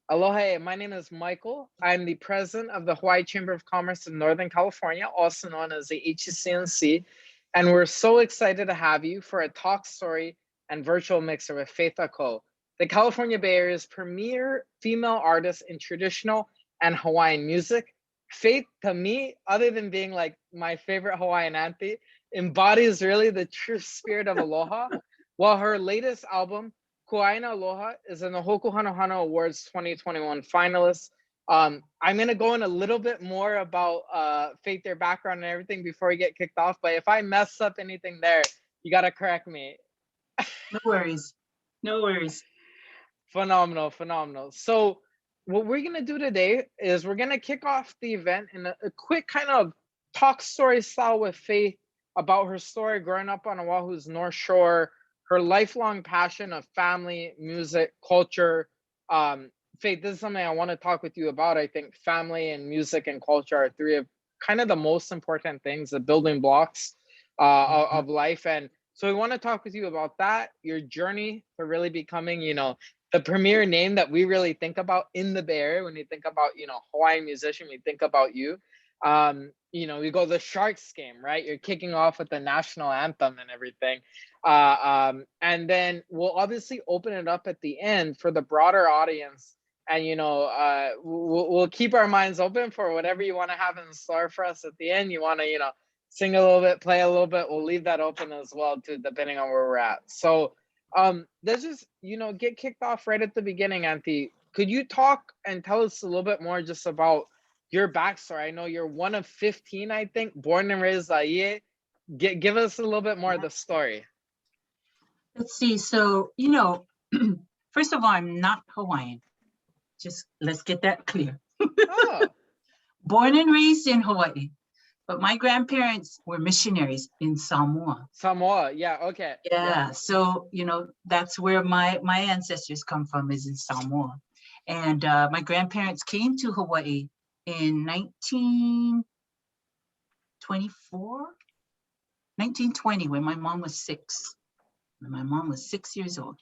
Aloha, my name is Michael. I'm the president of the Hawaii Chamber of Commerce in Northern California, also known as the HCCNC. And we're so excited to have you for a talk story and virtual mixer with Faith Ako, the California Bay Area's premier female artist in traditional and Hawaiian music. Faith, to me, other than being like my favorite Hawaiian auntie, embodies really the true spirit of Aloha. While her latest album, Kuaina Aloha, is a Nā Hōkū Hanohano Awards 2021 finalist. I'm going to go in a little bit more about Faith, their background and everything before we get kicked off. But if I mess up anything there, you got to correct me. No worries. No worries. Phenomenal, phenomenal. So what we're going to do today is we're going to kick off the event in a quick kind of talk story style with Faith about her story growing up on Oahu's North Shore, her lifelong passion of family, music, culture. Faith, this is something I want to talk with you about. I think family and music and culture are three of kind of the most important things, the building blocks of life. And so we want to talk with you about that, your journey to really becoming, the premier name that we really think about in the Bay Area. When you think about, Hawaiian musician, we think about you. We go the Sharks game, right? You're kicking off with the national anthem and everything. And then we'll obviously open it up at the end for the broader audience. And, we'll keep our minds open for whatever you want to have in store for us at the end. You want to, sing a little bit, play a little bit. We'll leave that open as well, too, depending on where we're at. So let's just, get kicked off right at the beginning, Auntie. Could you talk and tell us a little bit more just about your backstory? I know you're one of 15, I think, born and raised Laie. Give us a little bit more of the story. Let's see. So, first of all, I'm not Hawaiian. Just let's get that clear. Oh. Born and raised in Hawaii, but my grandparents were missionaries in Samoa. Samoa, yeah, okay. Yeah. So, that's where my ancestors come from, is in Samoa. And my grandparents came to Hawaii in 1920, when my mom was 6. When my mom was 6 years old.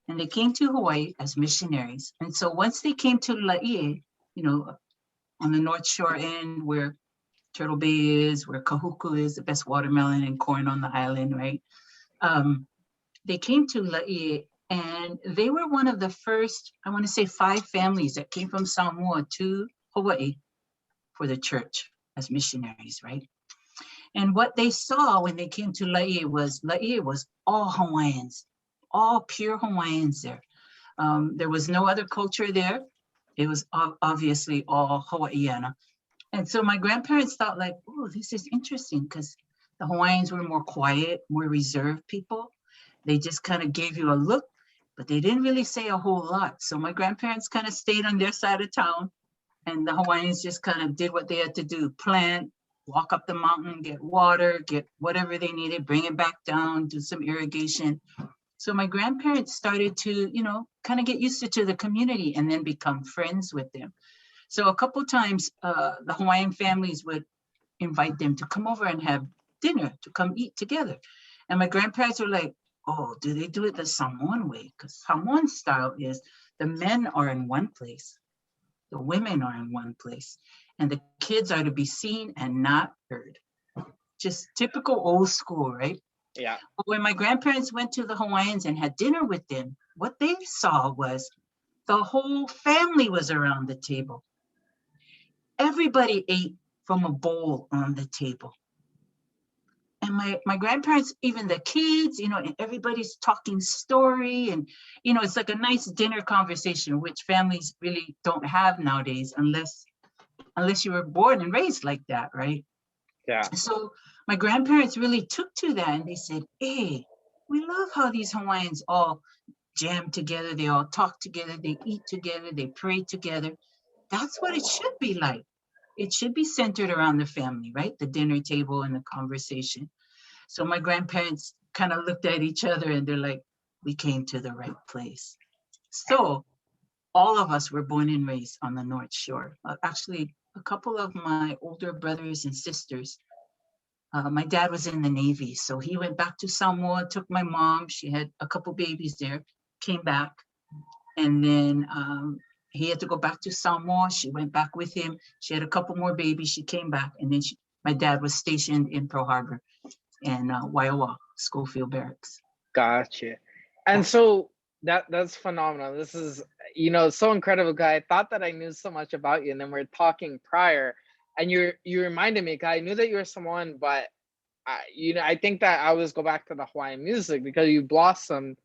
And they came to Hawaii as missionaries. And so once they came to Laie, on the North Shore end where Turtle Bay is, where Kahuku is, the best watermelon and corn on the island, right? They came to Laie, and they were one of the first, I want to say 5 families that came from Samoa to Hawaii for the church as missionaries, right? And what they saw when they came to Laie was all Hawaiians, all pure Hawaiians there. There was no other culture there. It was obviously all Hawaiiana. And so my grandparents thought like, oh, this is interesting, because the Hawaiians were more quiet, more reserved people. They just kind of gave you a look, but they didn't really say a whole lot. So my grandparents kind of stayed on their side of town, and the Hawaiians just kind of did what they had to do: plant, walk up the mountain, get water, get whatever they needed, bring it back down, do some irrigation. So my grandparents started to, kind of get used to the community and then become friends with them. So a couple times, the Hawaiian families would invite them to come over and have dinner, to come eat together. And my grandparents were like, oh, do they do it the Samoan way? Because Samoan style is the men are in one place, the women are in one place, and the kids are to be seen and not heard. Just typical old school, right? Yeah. But when my grandparents went to the Hawaiians and had dinner with them, what they saw was the whole family was around the table. Everybody ate from a bowl on the table. And my grandparents, even the kids, and everybody's talking story. And, it's like a nice dinner conversation, which families really don't have nowadays unless you were born and raised like that, right? Yeah. So my grandparents really took to that, and they said, hey, we love how these Hawaiians all jam together. They all talk together. They eat together. They pray together. That's what it should be like. It should be centered around the family, right? The dinner table and the conversation. So my grandparents kind of looked at each other and they're like, we came to the right place. So all of us were born and raised on the North Shore. Actually, a couple of my older brothers and sisters, my dad was in the Navy. So he went back to Samoa, took my mom. She had a couple babies there, came back. And then he had to go back to Samoa. She went back with him. She had a couple more babies. She came back, and then my dad was stationed in Pearl Harbor and Waiawa, Schofield Barracks. Gotcha. And so that's phenomenal. This is, so incredible, guy. I thought that I knew so much about you, and then we're talking prior, and you reminded me, guy. I knew that you were Samoan, but I think that I always go back to the Hawaiian music because you blossomed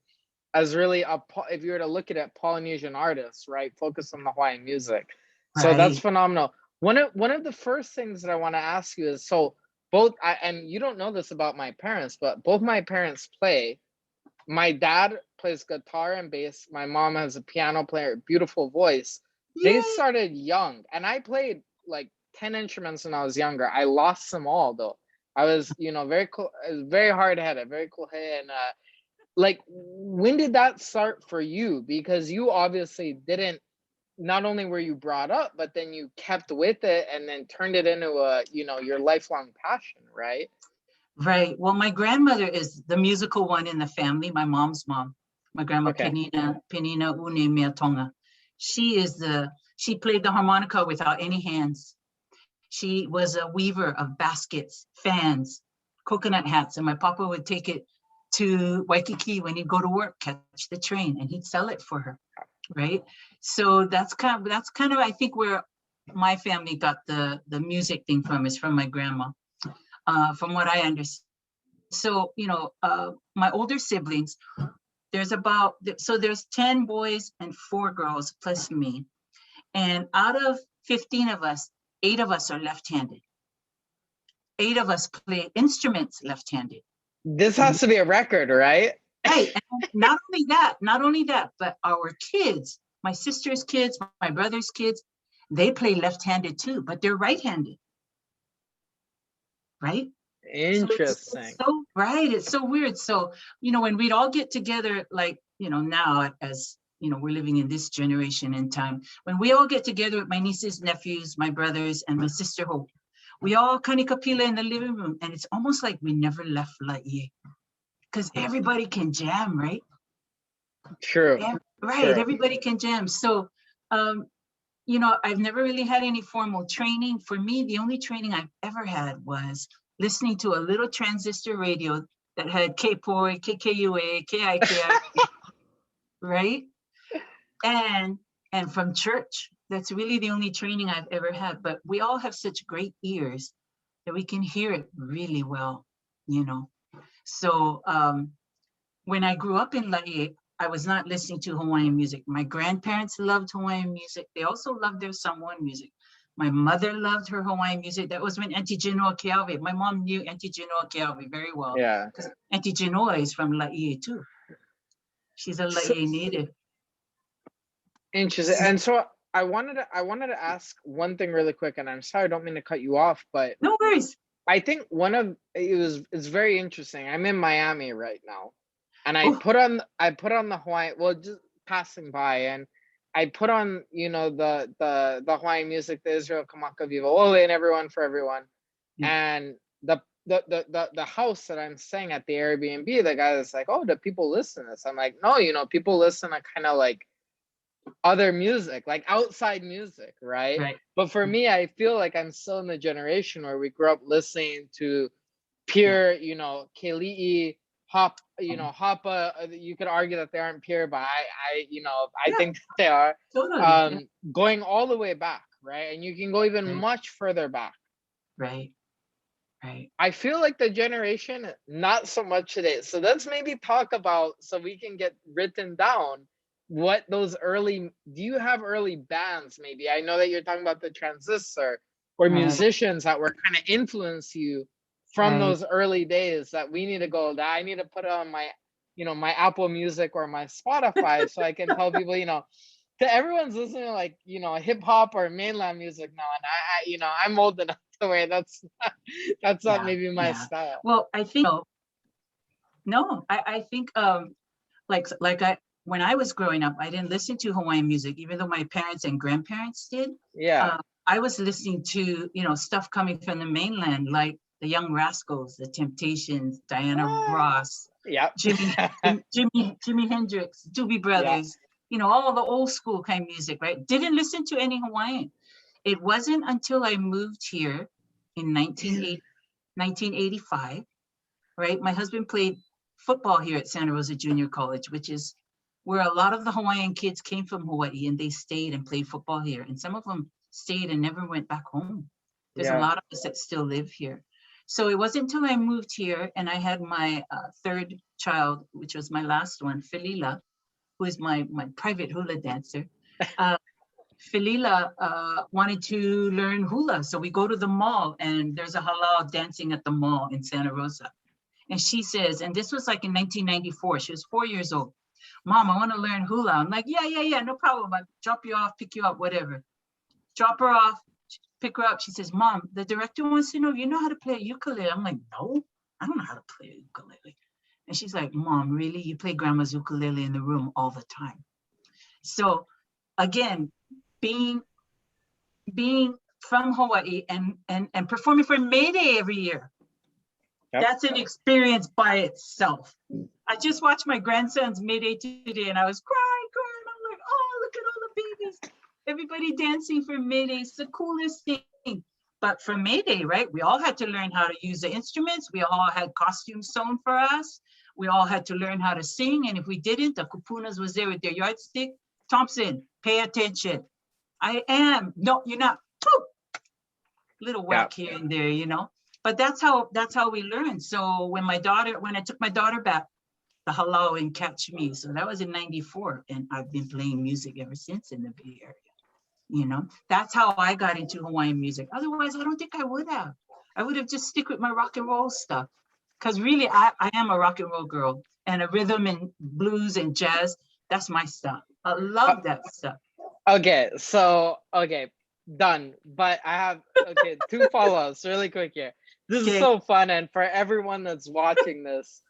as really if you were to look at it, Polynesian artists, right? Focus on the Hawaiian music. So that's phenomenal. One of the first things that I want to ask you is, so and you don't know this about my parents, but both my parents play. My dad plays guitar and bass. My mom has a piano player, beautiful voice. Yay. They started young, and I played like 10 instruments when I was younger. I lost them all though. I was, very cool, very hard-headed, very cool head. And like, when did that start for you? Because you obviously didn't, not only were you brought up, but then you kept with it and then turned it into a, your lifelong passion, right? Right. Well, my grandmother is the musical one in the family, my mom's mom, my grandma Penina Une Meatonga. She played the harmonica without any hands. She was a weaver of baskets, fans, coconut hats, and my papa would take it to Waikiki when he'd go to work, catch the train, and he'd sell it for her, right? So that's kind of I think where my family got the music thing from, is from my grandma. From what I understand. So, my older siblings, there's 10 boys and 4 girls plus me. And out of 15 of us, 8 of us are left-handed. 8 of us play instruments left-handed. This has to be a record, right? Right. And not only that, but our kids, my sister's kids, my brother's kids, they play left-handed too, but they're right-handed. Right? Interesting. So it's so weird. So, when we'd all get together, like, now as, we're living in this generation and time, when we all get together with my nieces, nephews, my brothers, and my sister Hope, we all kanikapila in the living room, and it's almost like we never left Laie, because everybody can jam, right? True. Right, True. Everybody can jam. So, I've never really had any formal training. For me, the only training I've ever had was listening to a little transistor radio that had KPOI, KKUA, KIKI, right? And from church. That's really the only training I've ever had. But we all have such great ears that we can hear it really well, So when I grew up in Laie, I was not listening to Hawaiian music. My grandparents loved Hawaiian music. They also loved their Samoan music. My mother loved her Hawaiian music. That was when Auntie Genoa Keawe. My mom knew Auntie Genoa Keawe very well. Yeah. Because Auntie Genoa is from Laie too. She's a Laie native. Interesting. And so I wanted to ask one thing really quick, and I'm sorry, I don't mean to cut you off, but no worries. I think it's very interesting. I'm in Miami right now, and I put on the Hawaiian, well, just passing by, and I put on, the Hawaiian music, the Israel Kamaka Viva Ole and Everyone for Everyone. Yeah. And the house that I'm staying at, the Airbnb, the guy that's like, oh, do people listen to this? I'm like, no, people listen to kind of like other music, like outside music, right? But for me, I feel like I'm still in the generation where we grew up listening to pure, Keli'i, Hop, Hapa. You could argue that they aren't pure, but I think they are. Totally. Going all the way back, right? And you can go even much further back. Right. I feel like the generation, not so much today. So let's maybe talk about, so we can get written down, what those do you have early bands maybe? I know that you're talking about the transistor, or musicians that were kind of influence you from those early days that we need to go, that I need to put on my, my Apple Music or my Spotify so I can tell people, to everyone's listening to like, hip hop or mainland music now. And I'm old enough to where that's not maybe my style. Well, I think, I think when I was growing up, I didn't listen to Hawaiian music, even though my parents and grandparents did. Yeah. I was listening to, stuff coming from the mainland, like the Young Rascals, the Temptations, Diana Ross, Jimi Hendrix, Doobie Brothers, you know, all the old school kind of music, right? Didn't listen to any Hawaiian. It wasn't until I moved here in 1985, right? My husband played football here at Santa Rosa Junior College, which is where a lot of the Hawaiian kids came from Hawaii, and they stayed and played football here. And some of them stayed and never went back home. There's a lot of us that still live here. So it wasn't until I moved here and I had my third child, which was my last one, Felila, who is my private hula dancer. Felila wanted to learn hula. So we go to the mall and there's a halal dancing at the mall in Santa Rosa. And she says, and this was like in 1994, she was 4 years old. Mom, I want to learn hula. I'm like, yeah, no problem. I'll drop you off, pick you up, whatever. Drop her off, pick her up. She says, Mom, the director wants to know, you know how to play a ukulele? I'm like, no, I don't know how to play a ukulele. And she's like, Mom, really? You play grandma's ukulele in the room all the time. So again, being from Hawaii and performing for May Day every year, that's an experience by itself. I just watched my grandson's May Day today and I was crying. I'm like, oh, look at all the babies. Everybody dancing for May Day. It's the coolest thing. But for May Day, right, we all had to learn how to use the instruments. We all had costumes sewn for us. We all had to learn how to sing. And if we didn't, the kupunas was there with their yardstick. Thompson, pay attention. I am. No, you're not. Boop. Little whack here and there, you know. But that's how we learned. So when I took my daughter back, the halau and catch me. So that was in 94. And I've been playing music ever since in the Bay Area. You know, that's how I got into Hawaiian music. Otherwise, I don't think I would have. I would have just stick with my rock and roll stuff. Because really, I am a rock and roll girl. And a rhythm and blues and jazz, that's my stuff. I love that stuff. Okay, done. But I have, two follow-ups really quick here. This is so fun. And for everyone that's watching this,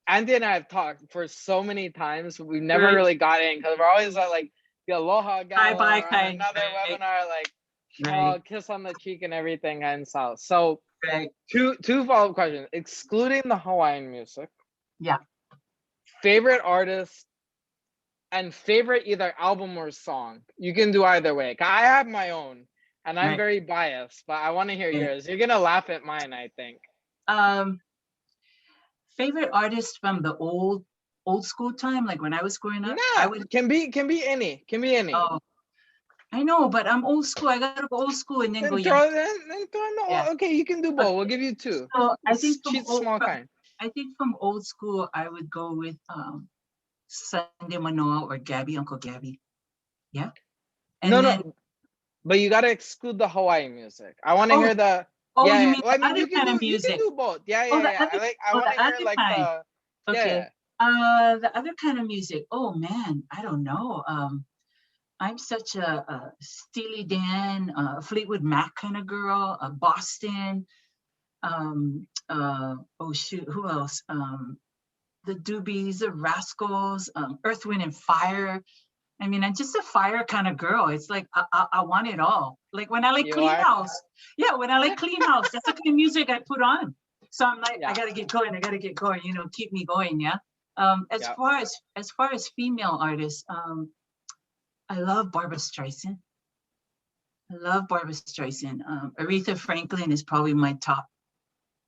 Andy and I have talked for so many times. We've never really got in because we're always at like the Aloha Gala, another webinar, like kiss on the cheek and everything and south. So two follow-up questions, excluding the Hawaiian music. Yeah. Favorite artist and favorite either album or song. You can do either way. I have my own and I'm very biased, but I want to hear yours. You're gonna laugh at mine, I think. Favorite artist from the old school time, like when I was growing up? Yeah, can be any. Oh, I know, but I'm old school. I gotta go old school and then go young. Okay, you can do both. We'll give you two. So I think from old school, I would go with Sunday Manoa or Gabby, Uncle Gabby. Yeah. And no, but you gotta exclude the Hawaiian music. I want to hear the. You mean the other kind of music? You can do both. Yeah. I want to hear like the. Okay. The other kind of music. Oh man, I don't know. I'm such a Steely Dan, Fleetwood Mac kind of girl. Boston. Oh shoot, who else? The Doobies, the Rascals, Earth, Wind and Fire. I mean, I'm just a fire kind of girl. It's like I want it all. Like when I like Clean House. Yeah, when I like Clean House, that's the kind of music I put on. So I'm like, I gotta get going. You know, keep me going. Yeah. As far as female artists, I love Barbra Streisand. Aretha Franklin is probably my top.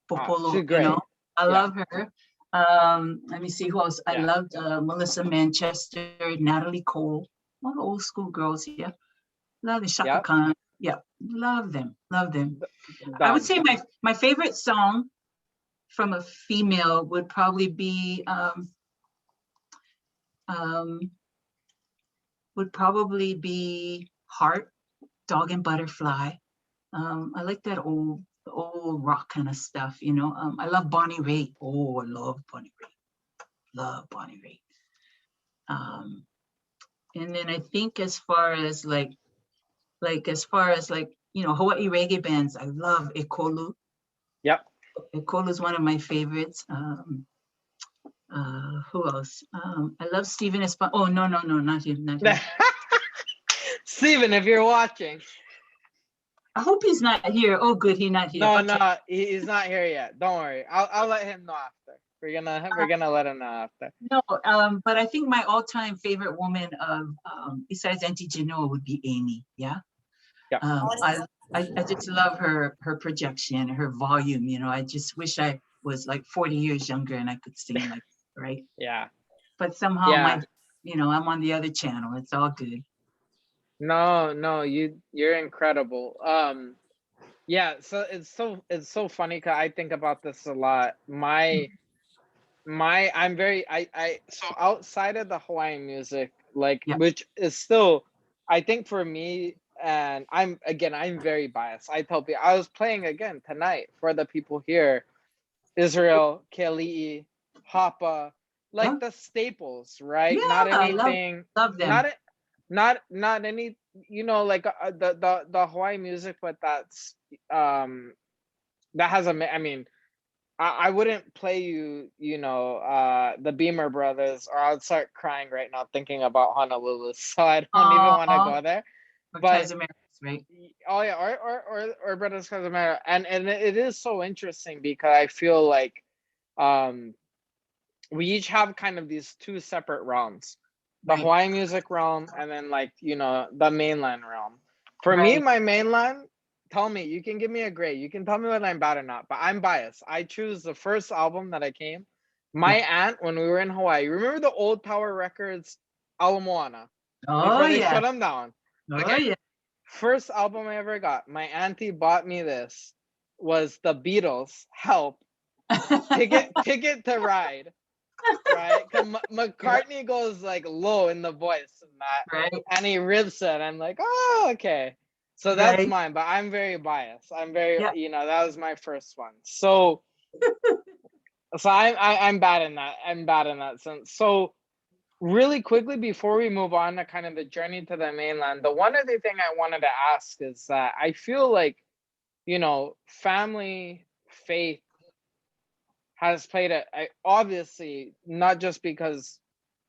Popolo, you know, I love her. Let me see who else. I loved Melissa Manchester, Natalie Cole, all the old school girls. Yeah, love the Shaka Khan. Yeah, love them. I would say my favorite song from a female would probably be Heart, Dog and Butterfly. I like that old rock kind of stuff, you know. I love Bonnie Raitt. Oh, I love Bonnie Raitt. And then I think as far as like, you know, Hawaii reggae bands, I love Ekolu. Yep. Ekolu is one of my favorites. Who else? I love Stephen Espan. Oh, no, not him. Stephen, if you're watching. I hope he's not here. Oh, good, he's not here. No, he's not here yet. Don't worry. I'll let him know after. We're gonna let him know after. No, but I think my all-time favorite woman of besides Auntie Genoa would be Amy. Yeah. Yeah. I just love her projection, her volume. You know, I just wish I was like 40 years younger and I could sing like that, right? Yeah. But somehow Yeah. I'm on the other channel. It's all good. No, you're incredible. Yeah, so it's so funny because I think about this a lot. I'm very I so outside of the Hawaiian music, like Yeah. which is still, I think for me, and I'm very biased. I tell people I was playing again tonight for the people here, Israel, Keali'i, Hapa, Yeah. like the staples, right? Yeah, Not I anything, love them. not any, like the Hawaiian music, but that's that has I mean, I wouldn't play the Beamer Brothers, or I'd start crying right now thinking about Honolulu. So I don't even want to go there. But right? oh yeah, or Brothers Casimiro, and it is so interesting because I feel like we each have kind of these two separate realms, the Right. Hawaiian music realm, and then the mainland realm. For me, Right. my mainland, tell me, you can give me a grade, you can tell me whether I'm bad or not, but I'm biased. I choose the first album that I came. My aunt, when we were in Hawaii, remember the old Tower Records, Ala Moana, before they shut them down? Oh yeah. First album I ever got, my auntie bought me this, was the Beatles, Help, Ticket to Ride. Right, because McCartney goes like low in the voice and that, Right. and he rips it. I'm like, oh, okay. So that's mine, but I'm very biased. I'm very, that was my first one. So, I'm bad in that. I'm bad in that sense. So, really quickly before we move on to kind of the journey to the mainland, the one other thing I wanted to ask is that I feel like, family, faith has played obviously not just because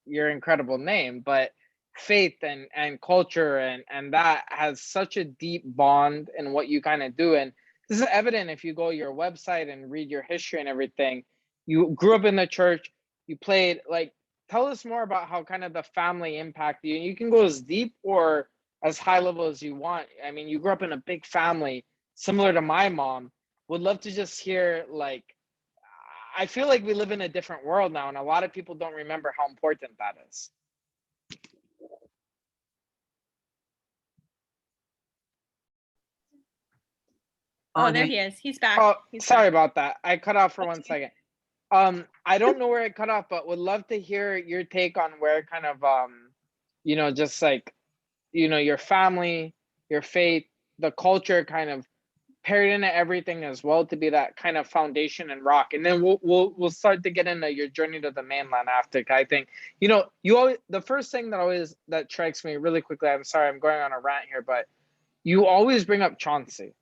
your incredible name, but faith and culture and that has such a deep bond in what you kind of do. And this is evident if you go to your website and read your history and everything. You grew up in the church, you played, like, tell us more about how kind of the family impacted you. And you can go as deep or as high level as you want. I mean, you grew up in a big family similar to my mom. Would love to just hear, like, I feel like we live in a different world now, and a lot of people don't remember how important that is. Oh, there he is. He's back. Oh, sorry about that. I cut off for 1 second. I don't know where I cut off, but would love to hear your take on where kind of, just like, your family, your faith, the culture kind of paired into everything as well to be that kind of foundation and rock. And then we'll start to get into your journey to the mainland after. I think, you always, the first thing that strikes me really quickly, I'm sorry, I'm going on a rant here, but you always bring up Chauncey.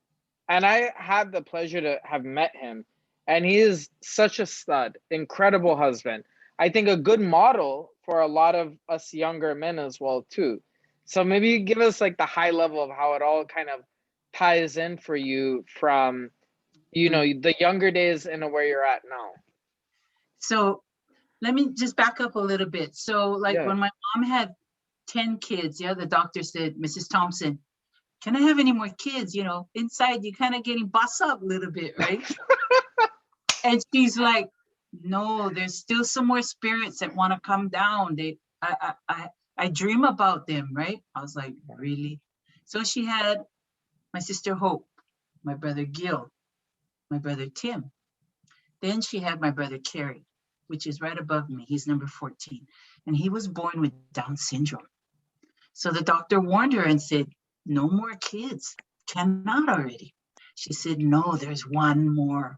And I had the pleasure to have met him, and he is such a stud, incredible husband. I think a good model for a lot of us younger men as well too. So maybe you give us like the high level of how it all kind of ties in for you from, the younger days into where you're at now. So let me just back up a little bit. So when my mom had 10 kids, the doctor said, Mrs. Thompson, can I have any more kids? Inside you kind of getting bossed up a little bit, right? And she's like, no, there's still some more spirits that want to come down. I dream about them, right? I was like, really? So she had my sister Hope, my brother Gil, my brother Tim. Then she had my brother Kerry, which is right above me. He's number 14. And he was born with Down syndrome. So the doctor warned her and said, no more kids, cannot already. She said, no, there's one more.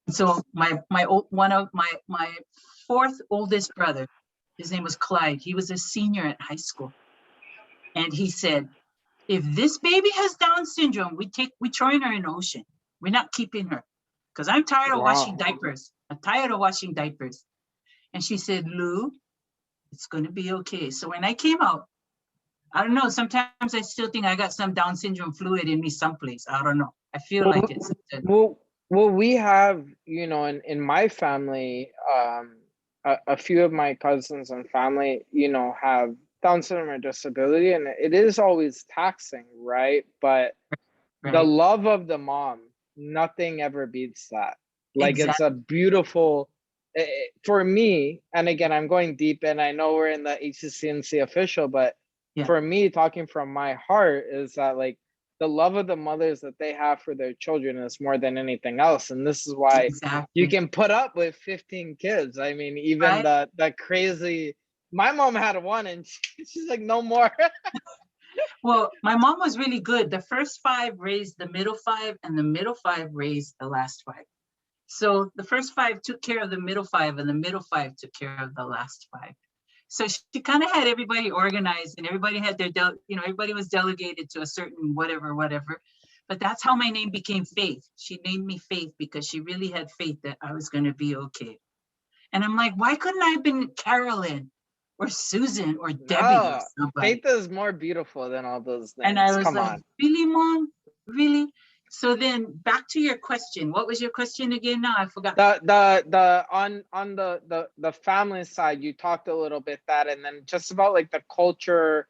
So my fourth oldest brother, his name was Clyde. He was a senior at high school. And he said, if this baby has Down syndrome, we throw her in the ocean. We're not keeping her. Because I'm tired of washing diapers. I'm tired of washing diapers. And she said, Lou, it's going to be okay. So when I came out, I don't know, sometimes I still think I got some Down syndrome fluid in me someplace. I don't know. I feel like it's. Well, we have, you know, in my family, a few of my cousins and family, you know, have Down syndrome or disability, and it is always taxing, right? But the Right. love of the mom, nothing ever beats that. Like it's Exactly. a beautiful, for me, and again, I'm going deep, and I know we're in the HCCNC official, but Yeah. for me, talking from my heart, is that like the love of the mothers that they have for their children is more than anything else, and this is why you Exactly. can put up with 15 kids. I mean, even Right. the crazy. My mom had one, and she's like, no more. Well, my mom was really good. The first five raised the middle five, and the middle five raised the last five. So the first five took care of the middle five, and the middle five took care of the last five. So she kind of had everybody organized, and everybody had their, everybody was delegated to a certain whatever. But that's how my name became Faith. She named me Faith because she really had faith that I was going to be okay. And I'm like, why couldn't I have been Carolyn or Susan or Debbie or No, somebody? Faith is more beautiful than all those And I names. was Come like, on. really, Mom? Really? So then back to your question. What was your question again now? I forgot. The on the family side, you talked a little bit that, and then just about like the culture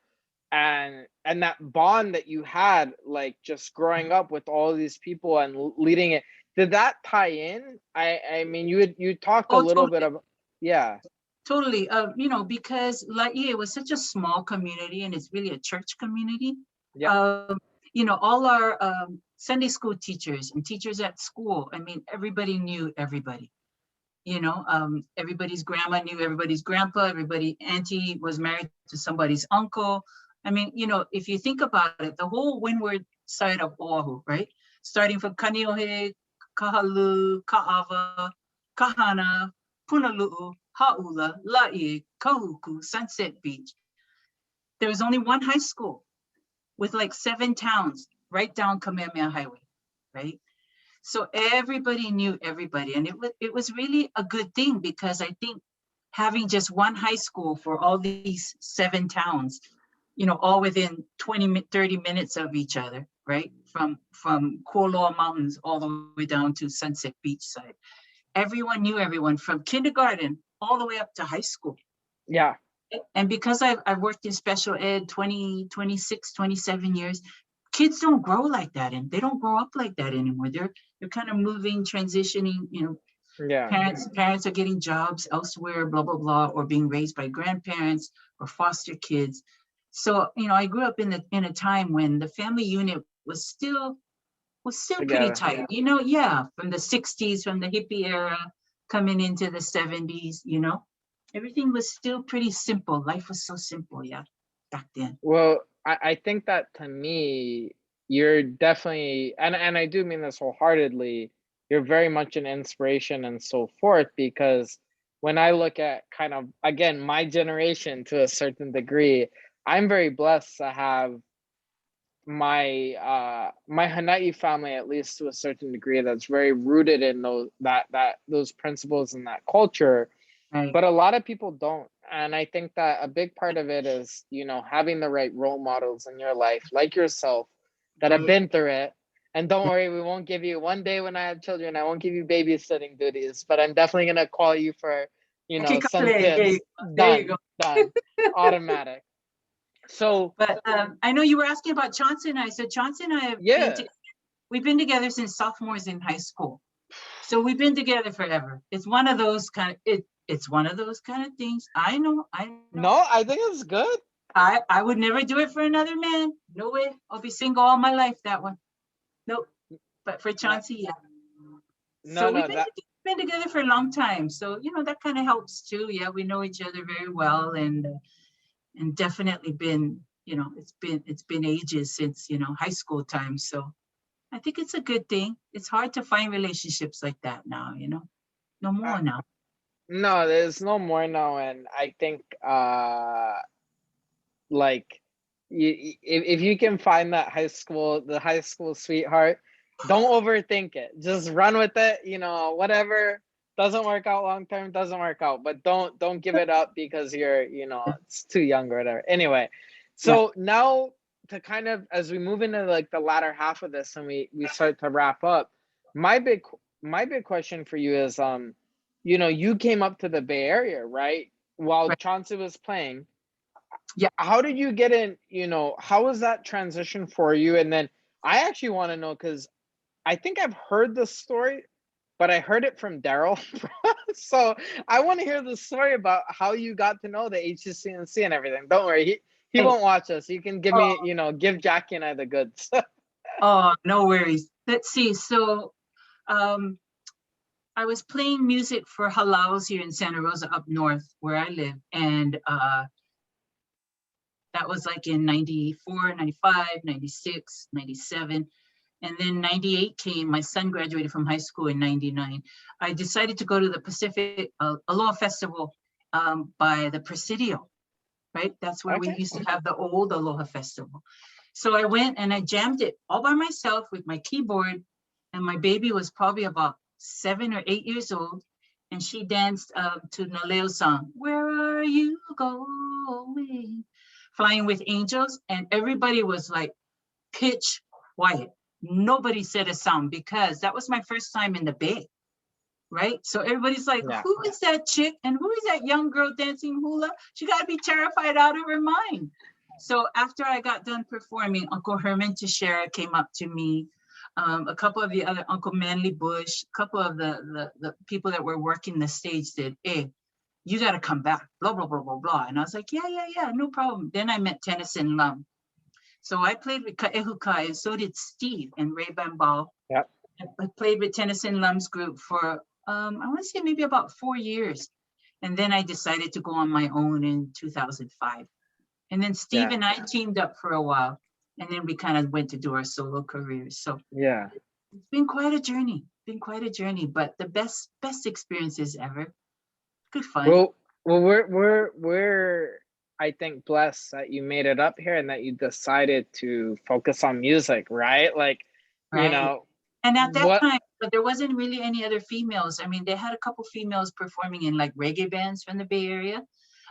and that bond that you had, like just growing up with all these people and leading it. Did that tie in? I mean, you talked a Oh, little bit totally. of, yeah, Totally. Because Laie was such a small community and it's really a church community. yeah, Um, all our Sunday school teachers and teachers at school, I mean, everybody knew everybody. Everybody's grandma knew everybody's grandpa, everybody auntie was married to somebody's uncle. I mean, if you think about it, the whole windward side of Oahu, right? Starting from Kaneohe, Kahalu, Ka'ava, Kahana, Punalu'u, Ha'ula, La'i, Kahuku, Sunset Beach. There was only one high school with like 7 towns right down Kamehameha Highway, right? So everybody knew everybody, and it was really a good thing because I think having just one high school for all these 7 towns, all within 20, 30 minutes of each other, right? From Kualoa Mountains all the way down to Sunset Beach side. Everyone knew everyone from kindergarten all the way up to high school. yeah. And because I've worked in special ed 20, 26, 27 years, kids don't grow like that, and they don't grow up like that anymore. They're kind of moving, transitioning, Yeah. parents are getting jobs elsewhere, blah, blah, blah, or being raised by grandparents or foster kids. So, I grew up in a time when the family unit was still pretty Together. tight, yeah, from the 60s, from the hippie era, coming into the 70s, everything was still pretty simple. Life was so simple, yeah, back then. Well, I think that to me, you're definitely, and I do mean this wholeheartedly, you're very much an inspiration and so forth, because when I look at kind of, again, my generation to a certain degree, I'm very blessed to have my Hanai family, at least to a certain degree, that's very rooted in those principles and that culture. Right. But a lot of people don't, and I think that a big part of it is, having the right role models in your life, like yourself, that have Right. been through it. And don't worry, we won't give you, one day when I have children, I won't give you babysitting duties, but I'm definitely gonna call you for, Okay, some kids. there you go. Done, automatic. So But I know you were asking about Chauncey and I. So Chauncey and I yeah, we've been together since sophomores in high school. So we've been together forever. It's one of those kind of it's one of those kind of things. I know. no, I think it's good. I would never do it for another man. No way. I'll be single all my life. That one. Nope. But for No, Chauncey, yeah. no, So we've no, that been together for a long time. So that kind of helps too. Yeah, we know each other very well, and definitely been, it's been ages since high school time. So I think it's a good thing. It's hard to find relationships like that now. No uh, more now. no, there's no more now, and I think like if you can find the high school sweetheart, don't overthink it, just run with it, whatever doesn't work out long term doesn't work out, but don't give it up because you're, it's too young or whatever. Anyway, Yeah. so now, to kind of, as we move into like the latter half of this and we start to wrap up, my big my big question for you is, you know, you came up to the Bay Area, right? While Right. Chauncey was playing. Yeah. How did you get in, you know, how was that transition for you? And then I actually want to know, because I think I've heard the story, but I heard it from Daryl. So I want to hear the story about how you got to know the HCCNC and everything. Don't worry, he Hey. won't watch us. You can give Oh. me, you know, give Jackie and I the goods. Oh, no worries. Let's see. So I was playing music for halaus here in Santa Rosa up north where I live. And that was like in 94, 95, 96, 97. And then 98 came, my son graduated from high school in 99. I decided to go to the Pacific Aloha Festival by the Presidio, right? That's where we Okay. used to have the old Aloha Festival. So I went and I jammed it all by myself with my keyboard, and my baby was probably about 7 or 8 years old, and she danced to Naleo's song, "Where Are You Going?" Flying with Angels, and everybody was like pitch quiet. Nobody said a sound because that was my first time in the Bay, right? So everybody's like, Yeah. who is that chick and who is that young girl dancing hula? She got to be terrified out of her mind. So after I got done performing, Uncle Herman Teixeira came up to me, a couple of the other, Uncle Manly Bush, a couple of the people that were working the stage said, "Hey, you got to come back, blah, blah, blah, blah, blah." And I was like, yeah, no problem. Then I met Tennyson Lum. So I played with Ka'ehukai, and so did Steve and Ray Bambal. Yep. I played with Tennyson Lum's group for, I want to say maybe about 4 years. And then I decided to go on my own in 2005. And then Steve and I teamed up for a while. And then we kind of went to do our solo careers. So Yeah. it's been quite a journey, but the best experiences ever. Good fun. Well, we're I think blessed that you made it up here and that you decided to focus on music, right? Like, you Right. know, And at that what time, but there wasn't really any other females. I mean, they had a couple females performing in like reggae bands from the Bay Area,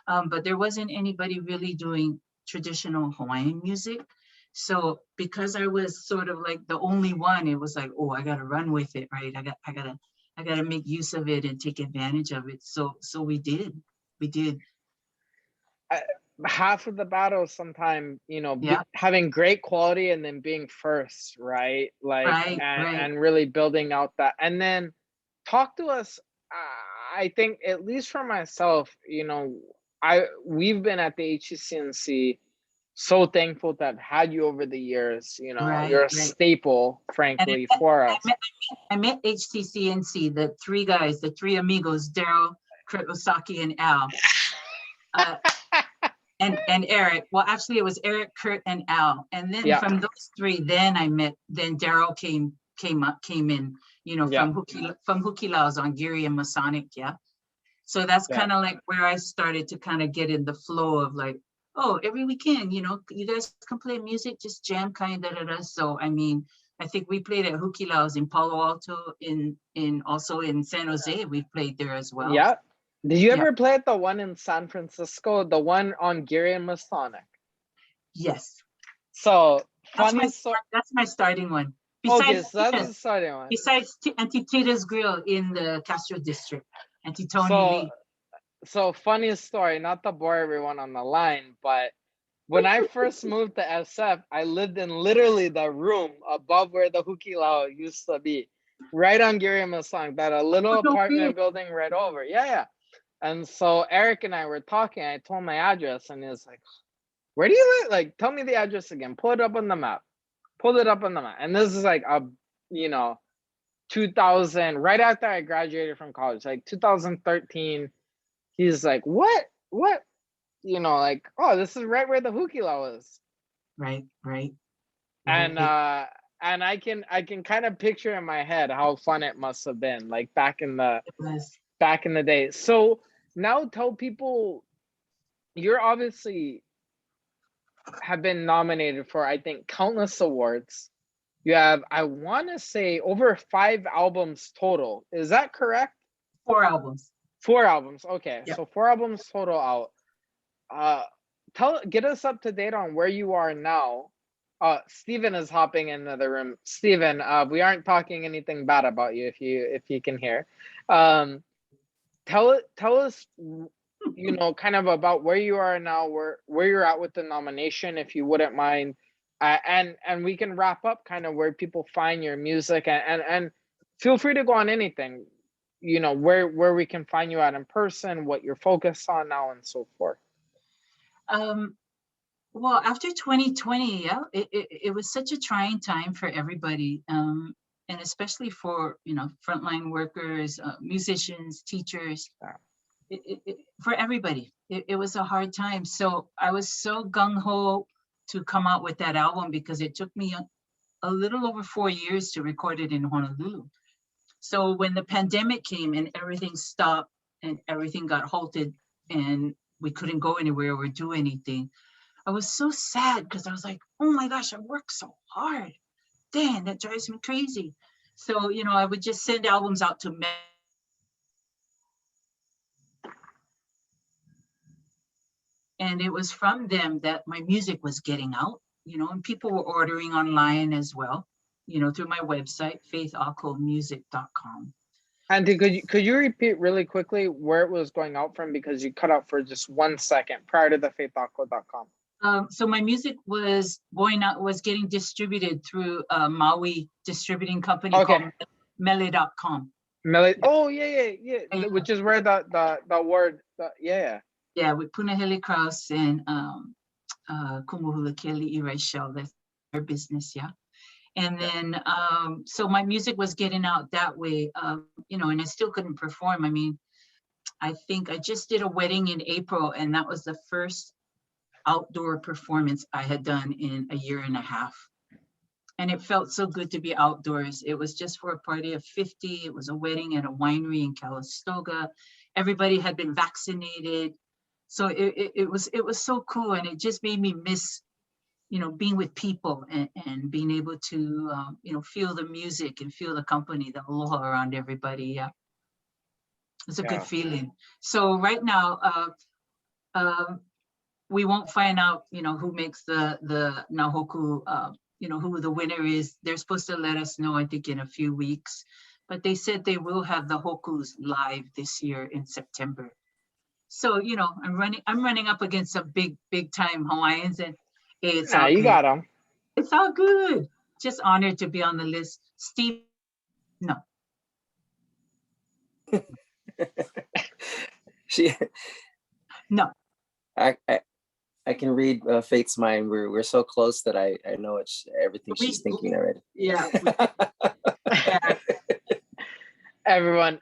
but there wasn't anybody really doing traditional Hawaiian music. So because I was sort of like the only one, it was like, oh, I gotta run with it, right? I gotta make use of it and take advantage of it. So we did. half of the battle sometimes, you know, Yeah. having great quality and then being first, right? Like, Right. and really building out that. And then talk to us. I think, at least for myself, you know, we've been at the HCCNC, so thankful to have had you over the years. You know, you're a staple, frankly, for us. I met HCCNC, the three guys, the three amigos, Daryl, Kurt Osaki, and Al. And Eric. Well, actually, it was Eric, Kurt, and Al. And then from those three, then Daryl came in, you know, from Hukila's on Geary and Masonic, So that's kind of like where I started to kind of get in the flow of like, oh, every weekend, you know, you guys can play music, just jam, kind of. So I mean, I think we played at Hukila's in Palo Alto, also in San Jose. We played there as well. Yeah. Did you ever play at the one in San Francisco, the one on Geary and Masonic? Yes. So that's my starting one. Besides, okay, so that's the starting one. Besides Auntie Tita's Grill in the Castro District, Auntie Tony Lee. So funny story, not to bore everyone on the line, but when I first moved to SF, I lived in literally the room above where the Hukilao used to be, right on Geary and Masonic, that a little apartment building right over. Yeah. And so Eric and I were talking. I told my address, and he was like, "Where do you live? Like, tell me the address again. Pull it up on the map." Pulled it up on the map. And this is like 2000, right after I graduated from college, like 2013. He's like, what? You know, like, oh, this is right where the Hukila was. Right. And I can kind of picture in my head how fun it must have been, like back in the day. So now tell people, you're obviously have been nominated for, I think, countless awards. You have, I want to say, over 5 albums total. Is that correct? 4 albums. 4 albums. Okay. Yep. So 4 albums total out. Get us up to date on where you are now, Steven is hopping into the room. Steven, we aren't talking anything bad about you if you can hear. Tell us, you know, kind of about where you are now, where you're at with the nomination, if you wouldn't mind. And we can wrap up kind of where people find your music, and feel free to go on anything, you know, where we can find you at in person, what you're focused on now, and so forth. Well, after 2020, yeah, it was such a trying time for everybody, and especially for, you know, frontline workers, musicians, teachers, for everybody. It was a hard time. So I was so gung-ho to come out with that album because it took me a little over 4 years to record it in Honolulu. So when the pandemic came and everything stopped and everything got halted and we couldn't go anywhere or do anything, I was so sad because I was like, oh my gosh, I worked so hard. Dang, that drives me crazy. So, you know, I would just send albums out to men. And it was from them that my music was getting out, you know, and people were ordering online as well, you know, through my website, faithakomusic.com. Auntie, could you repeat really quickly where it was going out from, because you cut out for just 1 second prior to the faithako.com. So my music was going out, was getting distributed through a Maui distributing company called Mele.com. Mele, oh yeah, which is where the word, yeah, with Punahele Kraus and Kumuhula Kelly Irashel, that's their business, yeah. And then, so my music was getting out that way, you know, and I still couldn't perform. I mean, I think I just did a wedding in April, and that was the first outdoor performance I had done in a year and a half. And it felt so good to be outdoors. It was just for a party of 50. It was a wedding at a winery in Calistoga. Everybody had been vaccinated. So it was so cool. And it just made me miss, you know, being with people and being able to, you know, feel the music and feel the company, the aloha around everybody. Yeah. It's a good feeling. So right now, we won't find out, you know, who makes the Nā Hōkū, you know, who the winner is. They're supposed to let us know, I think, in a few weeks. But they said they will have the Hōkūs live this year in September. So, you know, I'm running up against some big time Hawaiians, and hey, it's all you good. got them. It's all good. Just honored to be on the list. Steve, no. No. I can read Faith's mind. We're so close that I know it's everything she's thinking already. Yeah. Everyone,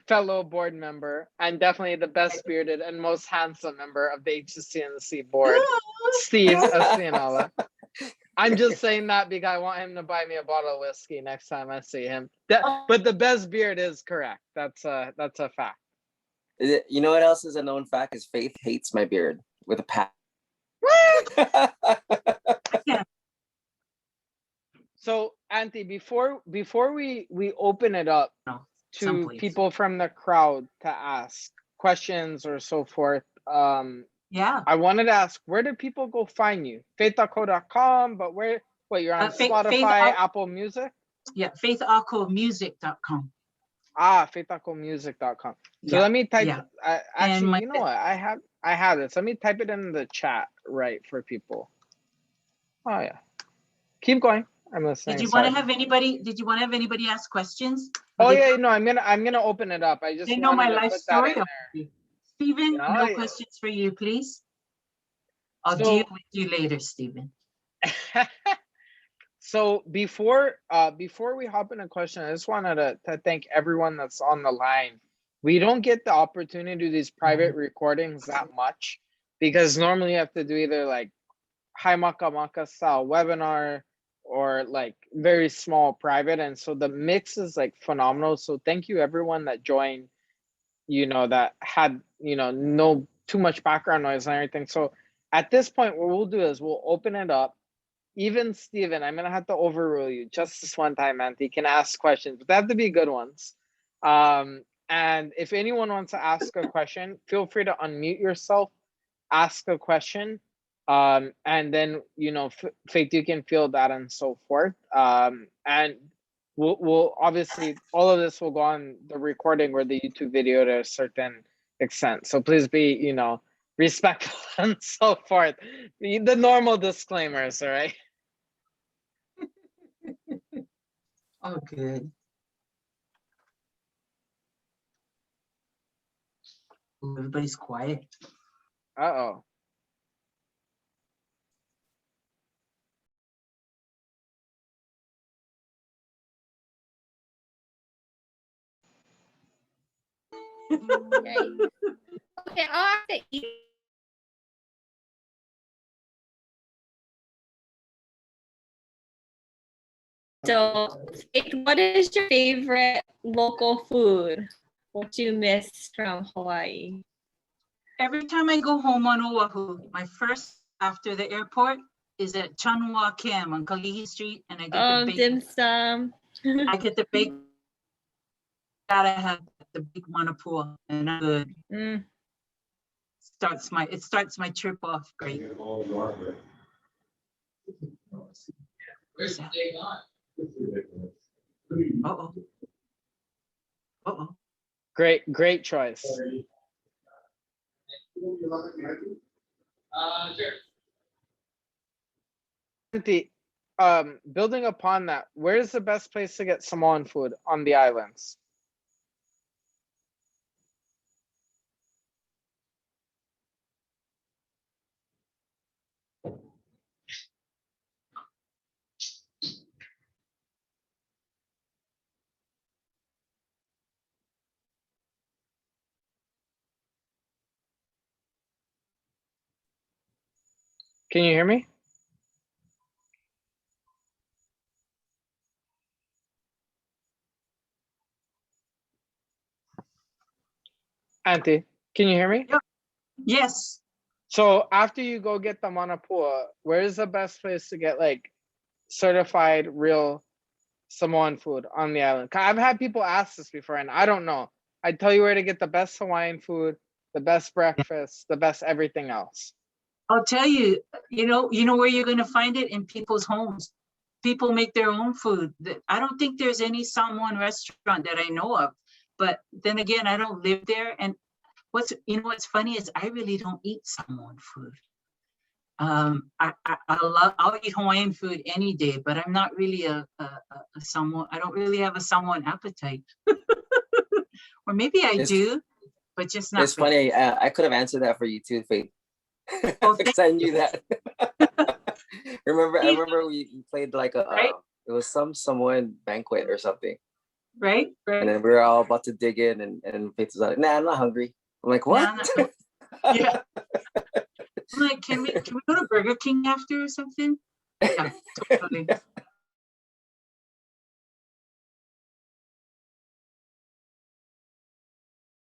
fellow board member, and definitely the best spirited and most handsome member of the HCCNC board, Steve Asianola. I'm just saying that because I want him to buy me a bottle of whiskey next time I see him. But the best beard is correct. That's a fact. You know what else is a known fact is Faith hates my beard with a passion. So, Auntie, before we open it up to people from the crowd to ask questions or so forth, I wanted to ask, where do people go find you? faithako.com, but you're on Spotify, Apple Music? Yeah, faithakomusic.com. faithakomusic.com. So let me type, actually, you know what? I have this. Let me type it in the chat right for people. Oh yeah. Keep going. I'm listening. Did you want to have anybody ask questions? Oh yeah, no, I'm gonna open it up. I just they know my life story. Stephen, no questions for you, please. I'll deal with you later, Stephen. So before we hop in a question, I just wanted to thank everyone that's on the line. We don't get the opportunity to do these private recordings that much, because normally you have to do either like high maka style webinar or like very small private, and so the mix is like phenomenal. So thank you everyone that joined, you know, that had, you know, no too much background noise and everything. So at this point, what we'll do is we'll open it up. Even Steven, I'm gonna have to overrule you just this one time, Auntie. You can ask questions, but they have to be good ones. And if anyone wants to ask a question, feel free to unmute yourself, ask a question. And then, you know, Faith, you can feel that and so forth. And we'll obviously, all of this will go on the recording or the YouTube video to a certain extent. So please be, you know, respectful and so forth. The normal disclaimers, all right? Oh, good. Everybody's quiet. Uh-oh. Okay, I'll have to eat. So, Faith, what is your favorite local food? What do you miss from Hawaii? Every time I go home on Oahu, my first after the airport is at Chanua Kim on Kalihi Street, and I get the bacon. Dim sum. I get the bacon. Gotta have the big manapua, and I'm good. It starts my trip off great. Uh-oh. Uh-oh. Great choice. Building upon that, where's the best place to get Samoan food on the islands? Can you hear me? Auntie, can you hear me? Yep. Yes. So after you go get the manapua, where's the best place to get like certified real Samoan food on the island? I've had people ask this before and I don't know. I tell you where to get the best Hawaiian food, the best breakfast, the best everything else. I'll tell you, you know where you're going to find it? In people's homes. People make their own food. I don't think there's any Samoan restaurant that I know of, but then again, I don't live there. And what's funny is I really don't eat Samoan food. I'll eat Hawaiian food any day, but I'm not really a Samoan. I don't really have a Samoan appetite. Or maybe I do, but just not. It's funny. I could have answered that for you too, Faith. Because I knew that. I remember we played like a right? It was some Samoan banquet or something. Right. And then we were all about to dig in, and Faith was like, "Nah, I'm not hungry." I'm like, "What?" Yeah. I'm like, can we go to Burger King after or something? Yeah, totally.